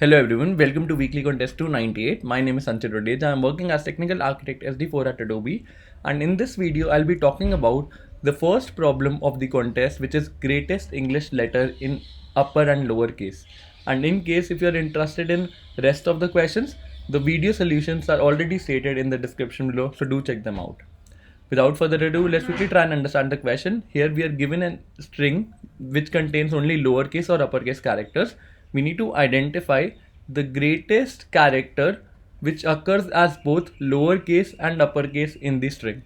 Hello everyone, welcome to Weekly Contest 298. My name is Sanchit Rodeja. I am working as Technical Architect SD4 at Adobe, and in this video I'll be talking about the first problem of the contest, which is greatest English letter in upper and lower case. And in case if you're interested in rest of the questions, the video solutions are already stated in the description below, so do check them out. Without further ado, let's quickly try and understand the question. Here we are given a string which contains only lowercase or uppercase characters. We need to identify the greatest character which occurs as both lowercase and uppercase in the string.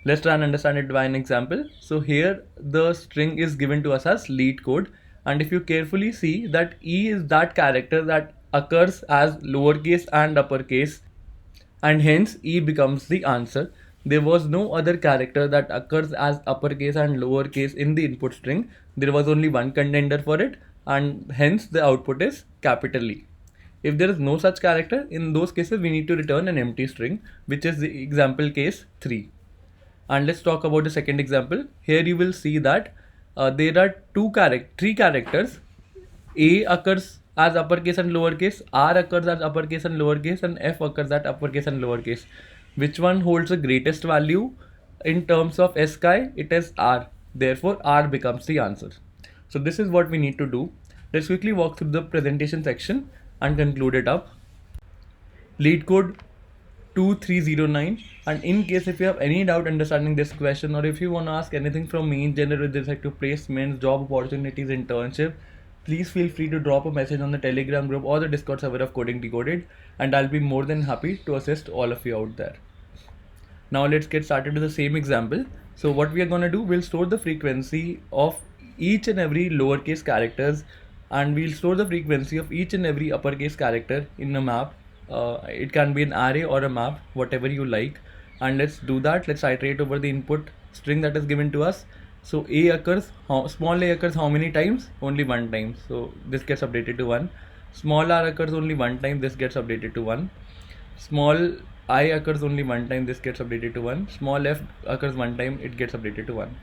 Let's try and understand it by an example. So here the string is given to us as Leetcode, and if you carefully see that E is that character that occurs as lowercase and uppercase, and hence E becomes the answer. There was no other character that occurs as uppercase and lowercase in the input string. There was only one contender for it, and hence the output is capital E. If there is no such character, in those cases we need to return an empty string, which is the example case 3. And let's talk about the second example. Here you will see that there are three characters. A occurs as uppercase and lowercase, R occurs as uppercase and lowercase, and F occurs as uppercase and lowercase. Which one holds the greatest value in terms of SCHI? It is R. Therefore, R becomes the answer. So this is what we need to do. Let's quickly walk through the presentation section and conclude it up. Leetcode 2309, and in case if you have any doubt understanding this question, or if you want to ask anything from me in general with respect to placements, job opportunities, internship, please feel free to drop a message on the Telegram group or the Discord server of Coding Decoded, and I'll be more than happy to assist all of you out there. Now let's get started with the same example. So what we are going to do, we'll store the frequency of each and every lowercase characters, and we'll store the frequency of each and every uppercase character in a map. It can be an array or a map, whatever you like. And let's do that. Let's iterate over the input string that is given to us. So A occurs, small a occurs how many times? Only one time. So this gets updated to 1. Small r occurs only one time. This gets updated to 1. Small I occurs only one time. This gets updated to 1. Small f occurs one time. It gets updated to 1.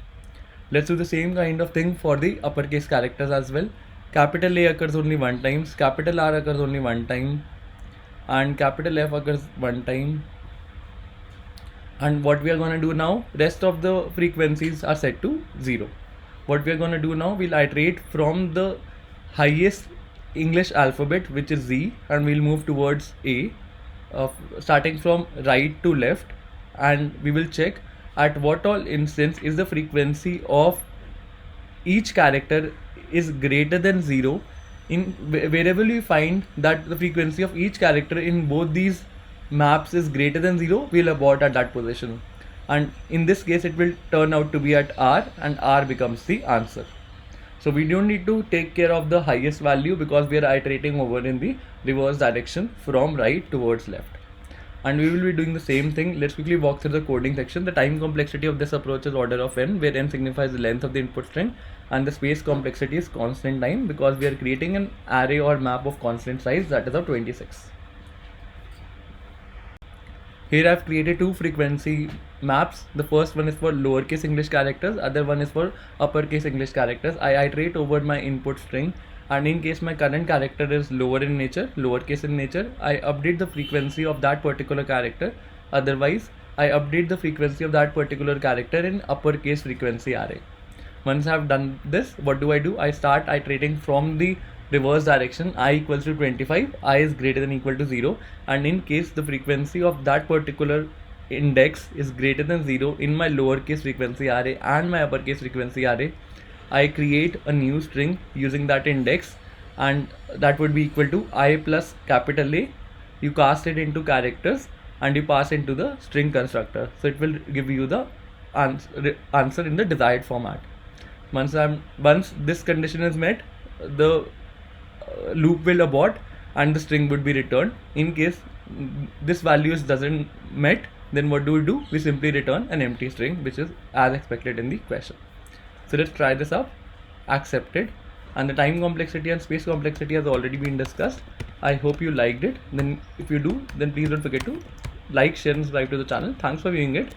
Let's do the same kind of thing for the uppercase characters as well. Capital A occurs only one time. Capital R occurs only one time. And capital F occurs one time. And what we are going to do now, rest of the frequencies are set to 0. What we are going to do now, we'll iterate from the highest English alphabet, which is Z, and we'll move towards A, starting from right to left, and we will check at what all instance is the frequency of each character is greater than 0. In wherever we find that the frequency of each character in both these maps is greater than 0, we'll abort at that position, and in this case it will turn out to be at R, and R becomes the answer. So we don't need to take care of the highest value because we are iterating over in the reverse direction from right towards left, and we will be doing the same thing. Let's quickly walk through the coding section. The time complexity of this approach is order of n, where n signifies the length of the input string, and the space complexity is constant time because we are creating an array or map of constant size, that is of 26. Here I have created two frequency maps. The first one is for lowercase English characters, other one is for uppercase English characters. I iterate over my input string, and in case my current character is lower in nature, lowercase in nature, I update the frequency of that particular character. Otherwise, I update the frequency of that particular character in uppercase frequency array. Once I have done this, what do? I start iterating from the reverse direction. I equals to 25, I is greater than equal to 0, and in case the frequency of that particular index is greater than 0 in my lowercase frequency array and my uppercase frequency array, I create a new string using that index, and that would be equal to I plus capital A. You cast it into characters and you pass into the string constructor, so it will give you the answer in the desired format. Once this condition is met, the loop will abort and the string would be returned. In case this value doesn't met, then what do? We simply return an empty string, which is as expected in the question. So let's try this up. Accepted. And the time complexity and space complexity has already been discussed. I hope you liked it. Then if you do, then please don't forget to like, share and subscribe to the channel. Thanks for viewing it.